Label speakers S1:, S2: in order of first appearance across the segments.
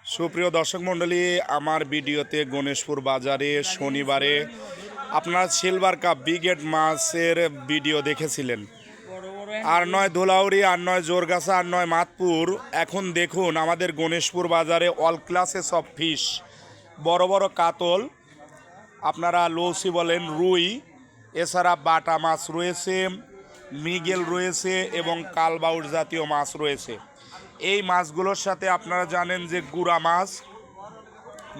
S1: সুপ্রিয় দর্শক মণ্ডলী, আমার ভিডিওতে গণেশপুর বাজারে শনিবারে আপনারা সিলভার কাপ ব্রিগেড মাছের ভিডিও দেখেছিলেন। আর নয় ধুলাউড়ি, আর নয় জোরগাছা, আর নয় মাতপুর। এখন দেখুন আমাদের গণেশপুর বাজারে অল ক্লাসেস অফ ফিশ, বড় বড় কাতল, আপনারা লৌসি বলেন, রুই, এছাড়া বাটা মাছ রয়েছে, মৃগেল রয়েছে এবং কালবাউট জাতীয় মাছ রয়েছে। এই মাছগুলোর সাথে আপনারা জানেন যে গুড়া মাছ,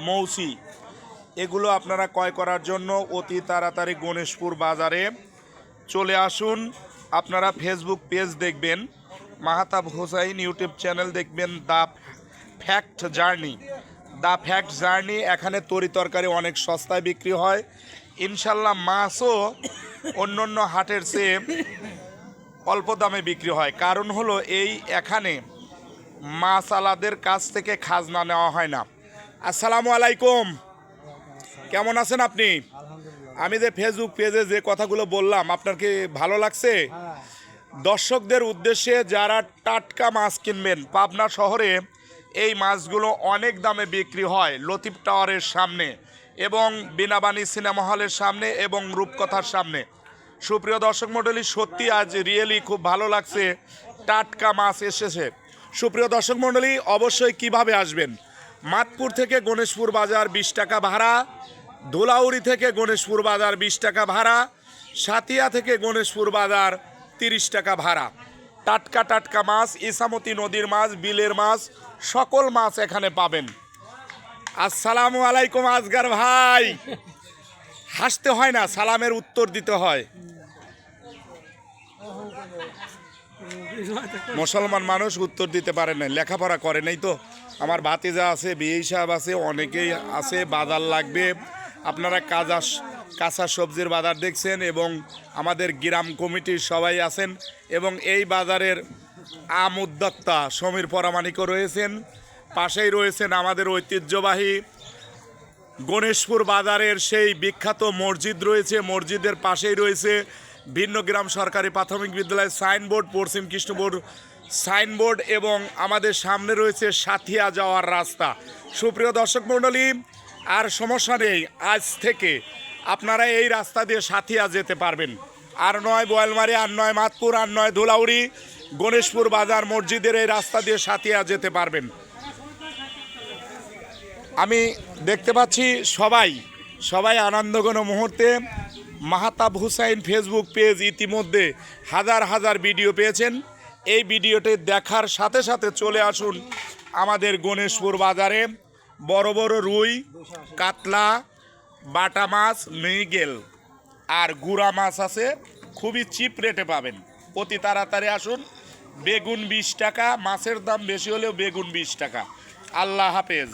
S1: মৌসি, এগুলো আপনারা ক্রয় করার জন্য অতি তাড়াতাড়ি গণেশপুর বাজারে চলে আসুন। আপনারা ফেসবুক পেজ দেখবেন, মাহতাব হোসাইন, ইউটিউব চ্যানেল দেখবেন দ্য ফ্যাক্ট জার্নি। এখানে তরি তরকারি অনেক সস্তায় বিক্রি হয়। ইনশাল্লাহ মাছও অন্য হাটের চেয়ে অল্প দামে বিক্রি হয়। কারণ হলো এখানে মাছ আলাদের কাছ থেকে খাজনা নেওয়া হয় না। আসসালামু আলাইকুম, কেমন আছেন আপনি? আমি যে ফেসবুক পেজে যে কথাগুলো বললাম, আপনার কি ভালো লাগছে? দর্শকদের উদ্দেশ্যে যারা টাটকা মাছ কিনবেন, পাবনা শহরে এই মাছগুলো অনেক দামে বিক্রি হয় লতিফ টাওয়ারের সামনে এবং বিনাবানি সিনেমা হলের সামনে এবং রূপকথার সামনে। সুপ্রিয় দর্শক মণ্ডলী, সত্যি আজ রিয়েলি খুব ভালো লাগছে, টাটকা মাছ এসেছে। সুপ্রিয় দর্শক মণ্ডলী, অবশ্যই কিভাবে আসবেন? মাতপুর থেকে গণেশপুর বাজার 20 টাকা ভাড়া, ধুলাউড়ি থেকে গণেশপুর বাজার 20 টাকা ভাড়া, সাতিয়া থেকে গণেশপুর বাজার 30 টাকা ভাড়া। টাটকা টাটকা মাছ, ইসামতি নদীর মাছ, বিলের মাছ, সকল মাছ এখানে পাবেন। আসসালামু আলাইকুম আজগার ভাই। হাসতে হয় না, সালামের উত্তর দিতে হয়। মুসলমান মানুষ উত্তর দিতে পারে না, লেখাপড়া করে নাই তো। আমার ভাতিজা আছে, বিয়ে সাহেব আছে, অনেকেই আছে, বাজার লাগবে। আপনারা কাঁচা সবজির বাজার দেখছেন এবং আমাদের গ্রাম কমিটির সবাই আছেন এবং এই বাজারের আম উদ্যোক্তা সমীর পরামানিকও রয়েছেন। পাশেই রয়েছেন আমাদের ঐতিহ্যবাহী গণেশপুর বাজারের সেই বিখ্যাত মসজিদ রয়েছে। মসজিদের পাশেই রয়েছে ভিন্নগ্রাম সরকারি প্রাথমিক বিদ্যালয় সাইনবোর্ড, পশ্চিম কৃষ্ণপুর সাইনবোর্ড এবং আমাদের সামনে রয়েছে সাথিয়া যাওয়ার রাস্তা। সুপ্রিয় দর্শক মণ্ডলী, আর সমস্যা নেই, আজ থেকে আপনারা এই রাস্তা দিয়ে সাথিয়া যেতে পারবেন। আর নয় বোয়ালমারি, আর নয় মাতপুর, আর নয় ধুলাউড়ি, গণেশপুর বাজার মসজিদের এই রাস্তা দিয়ে সাথিয়া যেতে পারবেন। আমি দেখতে পাচ্ছি সবাই আনন্দঘন মুহূর্তে। মাহতাব হুসাইন ফেসবুক পেজ ইতিমধ্যে হাজার ভিডিও পেয়েছেন। এই ভিডিওটি দেখার সাথে সাথে চলে আসুন আমাদের গণেশপুর বাজারে। বড় বড় রুই, কাতলা, বাটা মাছ, মৃগেল আর গুড়া মাছ আছে, খুবই চিপ রেটে পাবেন। অতি তাড়াতাড়ি আসুন। বেগুন 20 টাকা, মাছের দাম বেশি হলেও বেগুন 20 টাকা। আল্লাহ হাফেজ।